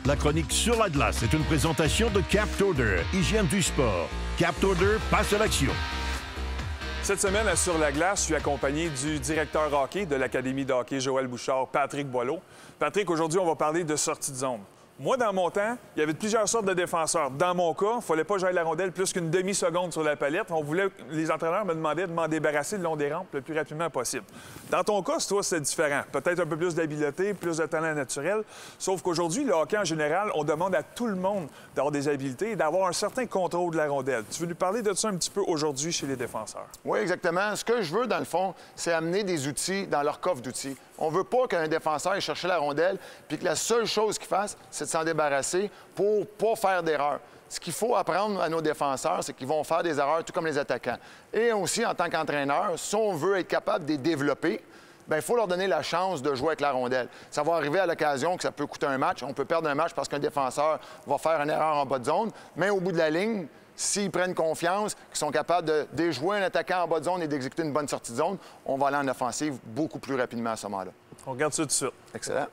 La chronique sur la glace est une présentation de Captorder, hygiène du sport. Captorder passe à l'action. Cette semaine, à Sur la glace, je suis accompagné du directeur hockey de l'Académie de hockey Joël Bouchard, Patrick Boileau. Patrick, aujourd'hui, on va parler de sortie de zone. Moi, dans mon temps, il y avait plusieurs sortes de défenseurs. Dans mon cas, il ne fallait pas gérer la rondelle plus qu'une demi-seconde sur la palette. Les entraîneurs me demandaient de m'en débarrasser le long des rampes le plus rapidement possible. Dans ton cas, toi, c'est différent. Peut-être un peu plus d'habileté, plus de talent naturel. Sauf qu'aujourd'hui, le hockey en général, on demande à tout le monde d'avoir des habiletés et d'avoir un certain contrôle de la rondelle. Tu veux nous parler de ça un petit peu aujourd'hui chez les défenseurs? Oui, exactement. Ce que je veux, dans le fond, c'est amener des outils dans leur coffre d'outils. On ne veut pas qu'un défenseur aille chercher la rondelle puis que la seule chose qu'il fasse, c'est de s'en débarrasser pour ne pas faire d'erreur. Ce qu'il faut apprendre à nos défenseurs, c'est qu'ils vont faire des erreurs tout comme les attaquants. Et aussi, en tant qu'entraîneur, si on veut être capable de les développer, bien, il faut leur donner la chance de jouer avec la rondelle. Ça va arriver à l'occasion que ça peut coûter un match. On peut perdre un match parce qu'un défenseur va faire une erreur en bas de zone, mais au bout de la ligne, s'ils prennent confiance, qu'ils sont capables de déjouer un attaquant en bas de zone et d'exécuter une bonne sortie de zone, on va aller en offensive beaucoup plus rapidement à ce moment-là. On regarde ça tout de suite. Excellent.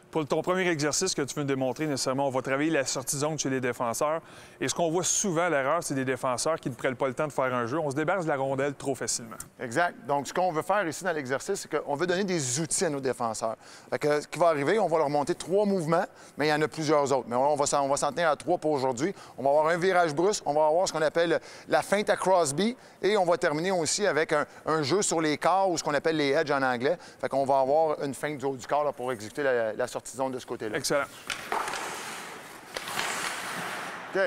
Pour ton premier exercice que tu veux nous démontrer, nécessairement, on va travailler la sortie de zone chez les défenseurs. Et ce qu'on voit souvent, l'erreur, c'est des défenseurs qui ne prennent pas le temps de faire un jeu. On se débarrasse de la rondelle trop facilement. Exact. Donc, ce qu'on veut faire ici dans l'exercice, c'est qu'on veut donner des outils à nos défenseurs. Fait que, ce qui va arriver, on va leur monter 3 mouvements, mais il y en a plusieurs autres. Mais on va s'en tenir à 3 pour aujourd'hui. On va avoir un virage brusque, on va avoir ce qu'on appelle la feinte à Crosby, et on va terminer aussi avec un jeu sur les corps, ou ce qu'on appelle les edges en anglais. Fait qu'on va avoir une feinte du haut du corps là, pour exécuter la sortie de zone de ce côté-là. Excellent. OK.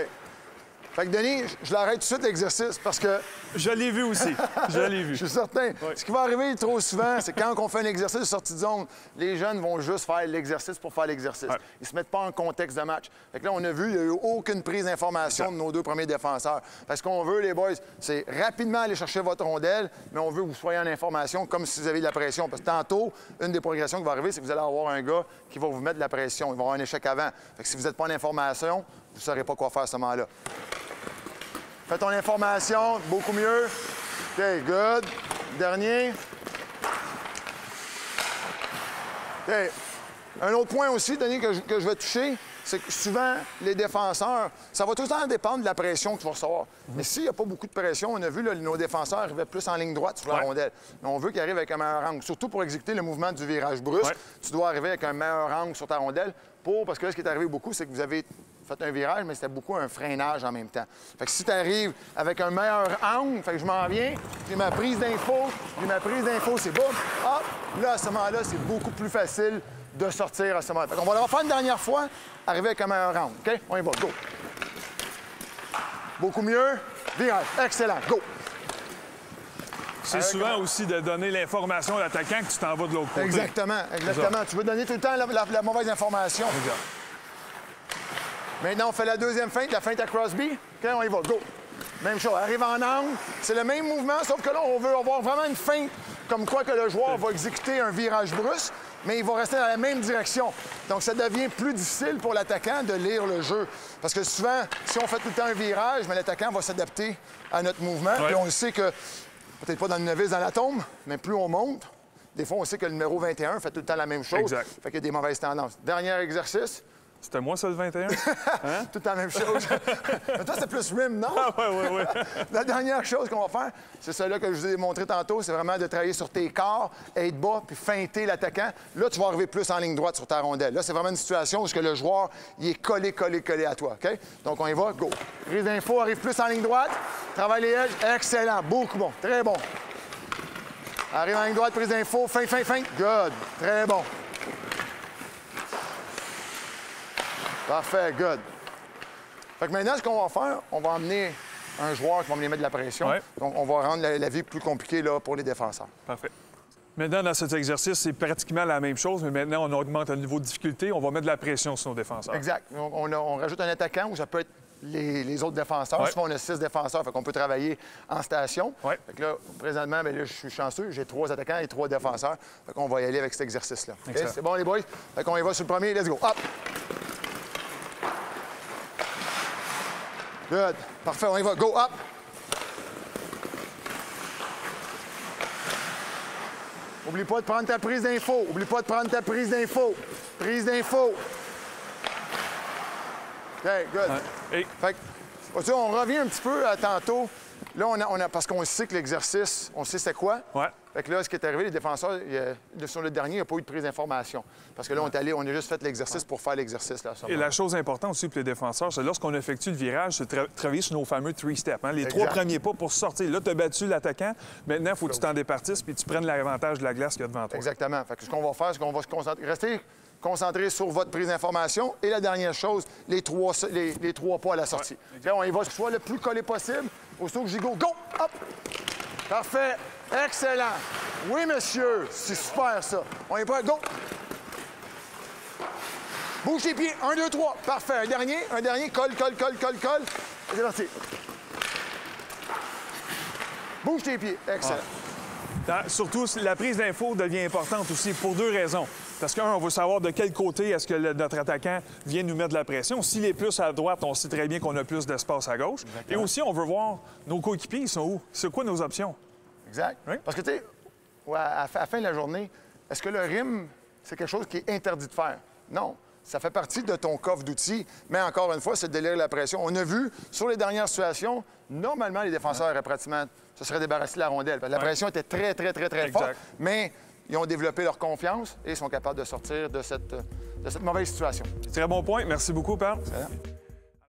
Fait que, Denis, je l'arrête tout de suite l'exercice parce que... Je l'ai vu aussi. Je l'ai vu. Je suis certain. Oui. Ce qui va arriver trop souvent, c'est quand on fait un exercice de sortie de zone, les jeunes vont juste faire l'exercice pour faire l'exercice. Ouais. Ils se mettent pas en contexte de match. Fait que là, on a vu, il n'y a eu aucune prise d'information de nos 2 premiers défenseurs. Parce qu'on veut, les boys, c'est rapidement aller chercher votre rondelle, mais on veut que vous soyez en information comme si vous avez de la pression. Parce que tantôt, une des progressions qui va arriver, c'est que vous allez avoir un gars qui va vous mettre de la pression. Il va avoir un échec avant. Fait que si vous n'êtes pas en information, vous ne saurez pas quoi faire à ce moment-là. Fais ton information, beaucoup mieux. OK, good. Dernier. OK. Un autre point aussi, Denis, que je vais toucher, c'est que souvent, les défenseurs, ça va tout le temps dépendre de la pression que tu vas recevoir. Mais s'il n'y a pas beaucoup de pression, on a vu, là, nos défenseurs arrivaient plus en ligne droite sur la rondelle. Mais on veut qu'ils arrivent avec un meilleur angle. Surtout pour exécuter le mouvement du virage brusque, tu dois arriver avec un meilleur angle sur ta rondelle. Parce que là, ce qui est arrivé beaucoup, c'est que vous avez fait un virage, mais c'était beaucoup un freinage en même temps. Fait que si tu arrives avec un meilleur angle, fait que je m'en viens, j'ai ma prise d'info, c'est boum, hop, là, à ce moment-là, c'est beaucoup plus facile de sortir à ce moment-là. Fait qu'on va le refaire une dernière fois, arriver avec un meilleur angle, OK? On y va, go! Beaucoup mieux, virage, excellent, go! C'est souvent aussi de donner l'information à l'attaquant que tu t'en vas de l'autre côté. Exactement, exactement. Tu veux donner tout le temps la mauvaise information. Exact. Maintenant, on fait la deuxième feinte, la feinte à Crosby. OK, on y va, go! Même chose, arrive en angle. C'est le même mouvement, sauf que là, on veut avoir vraiment une feinte comme quoi que le joueur va exécuter un virage brusque, mais il va rester dans la même direction. Donc, ça devient plus difficile pour l'attaquant de lire le jeu. Parce que souvent, si on fait tout le temps un virage, mais l'attaquant va s'adapter à notre mouvement. Puis on sait que, peut-être pas dans le novice, dans la tombe, mais plus on monte, des fois, on sait que le numéro 21 fait tout le temps la même chose. Exact. Fait qu'il y a des mauvaises tendances. Dernier exercice. C'était moi, ça, le 21? Hein? Tout la même chose. Mais toi, c'est plus rim, non? Ah, oui. La dernière chose qu'on va faire, c'est celle-là que je vous ai montré tantôt, c'est vraiment de travailler sur tes corps, être bas, puis feinter l'attaquant. Là, tu vas arriver plus en ligne droite sur ta rondelle. Là, c'est vraiment une situation où le joueur, il est collé à toi, OK? Donc, on y va, go. Prise d'info, arrive plus en ligne droite. Travaille les edges, excellent, beaucoup bon, très bon. Arrive en ligne droite, prise d'info, feinte, good, très bon. Parfait, good. Fait que maintenant, ce qu'on va faire, on va emmener un joueur qui va venir mettre de la pression. Ouais. Donc, on va rendre la vie plus compliquée là, pour les défenseurs. Parfait. Maintenant, dans cet exercice, c'est pratiquement la même chose, mais maintenant, on augmente le niveau de difficulté. On va mettre de la pression sur nos défenseurs. Exact. On rajoute un attaquant où ça peut être les autres défenseurs. Ouais. Souvent, on a 6 défenseurs, fait qu'on peut travailler en station. Ouais. Fait que là, présentement, bien, là, je suis chanceux. J'ai 3 attaquants et 3 défenseurs. Fait qu'on va y aller avec cet exercice-là. Okay? C'est bon, les boys? Fait qu'on y va sur le premier. Let's go. Hop! Good. Parfait, on y va. Go, up. Oublie pas de prendre ta prise d'info. Prise d'info. OK, good. Et Fait que, tu sais, on revient un petit peu à tantôt. Là, parce qu'on sait que l'exercice, on sait c'est quoi. ouais. Fait que là, ce qui est arrivé, les défenseurs, sur le dernier, il n'y a pas eu de prise d'information. Parce que là, on a juste fait l'exercice pour faire l'exercice. Là, Et la chose importante aussi pour les défenseurs, c'est lorsqu'on effectue le virage, c'est de travailler sur nos fameux 3 steps. Hein? Les Exact. 3 premiers pas pour sortir. Là, tu as battu l'attaquant. Maintenant, il faut que tu t'en départisses puis tu prennes l'avantage de la glace qu'il y a devant toi. Exactement. Fait que ce qu'on va faire, c'est qu'on va se concentrer. Restez concentrés sur votre prise d'information. Et la dernière chose, les trois pas à la sortie. Là, on y va soit le plus collé possible. Aussitôt que j'y go, go! Hop! Parfait. Excellent. Oui, monsieur. C'est super, ça. On est prêt. Go! Bouge tes pieds. 1, 2, 3. Parfait. Un dernier. Colle. C'est parti. Bouge tes pieds. Excellent. Surtout, la prise d'info devient importante aussi pour 2 raisons. Parce qu'un, on veut savoir de quel côté est-ce que notre attaquant vient nous mettre de la pression. S'il est plus à droite, on sait très bien qu'on a plus d'espace à gauche. Exactement. Et aussi, on veut voir nos coéquipiers, ils sont où? C'est quoi nos options? Exact. Oui. Parce que, tu sais, à la fin de la journée, est-ce que le rim, c'est quelque chose qui est interdit de faire? Non. Ça fait partie de ton coffre d'outils, mais encore une fois, c'est de délire la pression. On a vu, sur les dernières situations, normalement, les défenseurs auraient pratiquement se seraient débarrassés de la rondelle. La pression était très forte, mais ils ont développé leur confiance et sont capables de sortir de cette mauvaise situation. Très bon point. Merci beaucoup, Pat. Excellent.